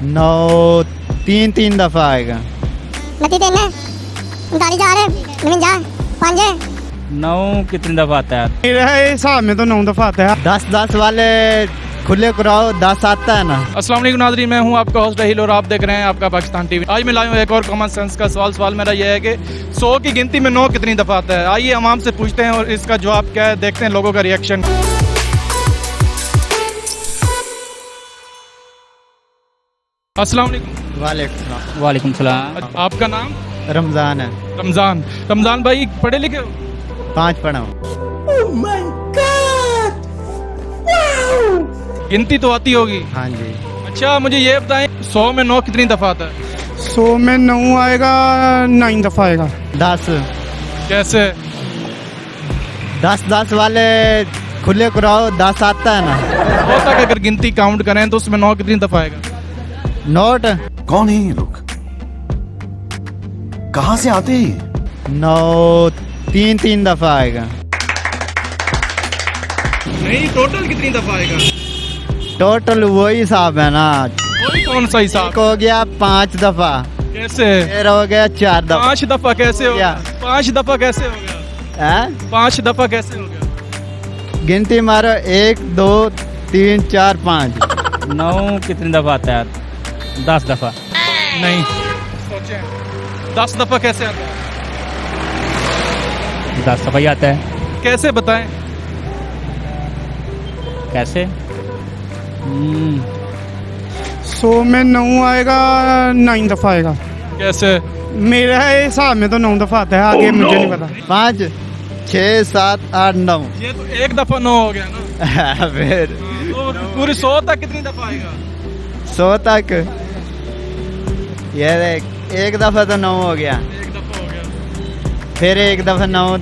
9 तीन तीन दफा आएगा। 29 3 49 5 9 कितनी दफा आता है? मेरे हिसाब में तो 9 दफा आता है। 10 वाले खुले कराओ 10 आता है ना। अस्सलाम वालेकुम नाज़रीन, मैं हूं आपका होस्ट राहिल और आप देख रहे हैं आपका पाकिस्तान टीवी। आज मैं लाया हूं एक और कॉमन सेंस का सवाल मेरा यह है कि 100 की गिनती में 9 कितनी दफ़ा आता है। आइए अवाम से पूछते हैं और इसका जवाब क्या है, देखते हैं लोगों का रिएक्शन। अस्सलाम वालेकुम। वालेकुम सलाम। आपका नाम? रमज़ान है। रमज़ान भाई पढ़े लिखे हो? 5 पढ़ा हूँ। गिनती तो आती होगी। हाँ जी। अच्छा मुझे ये बताएं 100 में 9 कितनी दफ़ा आता है? 100 में 9 आएगा, 9 दफा आएगा। 10 कैसे? 10 वाले खुले कराओ 10 आता है ना। होता है अगर गिनती काउंट करें तो उसमें 9 कितनी दफ़ा आएगा? नोट कौन है ये लोग? कहाँ से आते हैं? 9 तीन दफा आएगा। नहीं, टोटल कितनी दफ़ा आएगा? टोटल वही हिसाब है ना। वही कौन सा हिसाब? एक हो गया 5 दफा, कैसे? फिर हो गया 4 दफा। 5 दफ़ा कैसे हो गया? क्या? 5 दफ़ा कैसे हो गया? हैं? 5 दफ़ा कैसे हो गया? गिनती मारो 1 2 3 4 5। 9 कितनी दफा आता है? 10 दफा। नहीं, सोचें 10 दफ़ा कैसे आता है? 10 दफा ही आता है। कैसे बताएं? कैसे? 100 में 9 आएगा, 9 दफा आएगा। कैसे? मेरे हिसाब में तो 9 दफा आता है, आगे मुझे नहीं पता। 5 6 7 8 9। ये तो एक दफ़ा 9 हो गया ना। फिर तो पूरी 100 तक कितनी दफ़ा आएगा? 100 तक ये देख, एक दफा तो 9 हो गया, एक दफ़ा हो गया। फिर एक दफा 9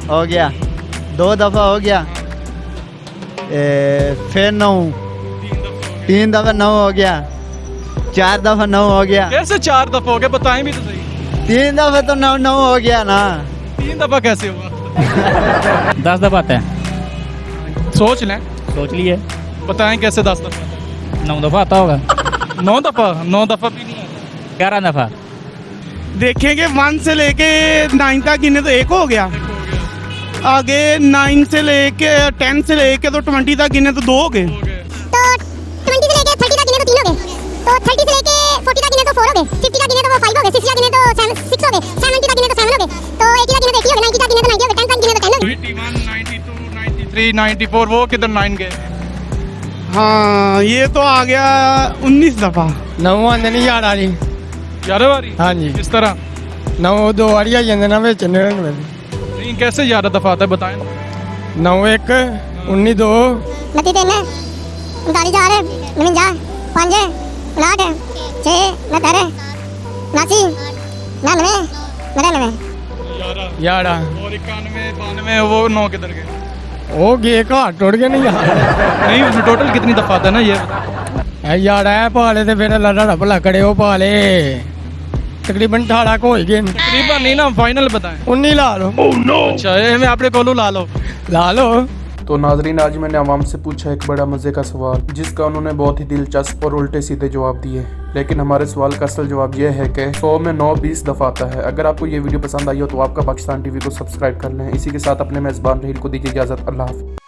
हो गया, 2 दफा हो गया, फिर 9, 3 दफा 9 हो गया, 4 दफा 9 हो गया, कैसे 4 दफ़ा हो गया? बताएं भी तो सही। 3 दफा तो 9 हो गया ना। 3 दफ़ा कैसे हुआ? 10 दफा आता है। सोच लें, सोच लिए। बताएं कैसे 10 दफ़ा? 9 दफा आता होगा। 9 दफ़ा? 9 दफ़ा भी नहीं आता। 11 दफा। देखेंगे 1 से लेके 9 तक गिने तो 1 हो गया। आगे 9 से लेके 10 से लेके तो 20 तक गिने तो 2 हो गए। तो 20 से लेके 30 तक गिने तो 3 हो गए, तो 30 से लेके 40 तक गिने तो 4 हो गए, 50 तक गिने तो 5 हो गए, 60 तक गिने तो 6 हो गए, 70 तक गिने तो 7 हो गए, तो 80 तक गिने तो 80 हो गए, 90 तक गिने तो 90 हो गए, 10 तक गिने तो 10 हो गए। 81, 92, 93, 94 वो किधर 9 गए? हाँ, ये तो आ गया 19 दफा। 9 आंदे नहीं यार आ जी। 11 बारी? हाँ जी। किस तरह? 9 2 वारी आ जाते ना विच 99। नहीं, कैसे 11 दफ़ा आता है बताएं। 9 1 19 2 29 3 49 49 5 59 6 69 89 99 99। 11 यार आ। और 91 92 वो 9 किधर गए? ओ गे घाट टुट गए नहीं यार। नहीं, टोटल कितनी दफ़ा आता है ना ये बताएं। ऐ यार है पाले ते फिर लड़ा भला कड़े हो पाले तकरीबन 18 को हो गए। तकरीबन नहीं ना, फाइनल बताएं। 19 ला लो। अच्छा ये मैं अपने कोलू ला लो। ला लो। तो नाजरीन, आज मैंने आवाम से पूछा एक बड़ा मज़े का सवाल, जिसका उन्होंने बहुत ही दिलचस्प और उल्टे सीधे जवाब दिए। लेकिन हमारे सवाल का असल जवाब यह है कि 100 में 9 20 दफ़ा आता है। अगर आपको ये वीडियो पसंद आई हो तो आपका पाकिस्तान टीवी को सब्सक्राइब कर लें। इसी के साथ अपने मेज़बान रहील को दीजिए इजाज़त। अल्लाह हाफ़िज़।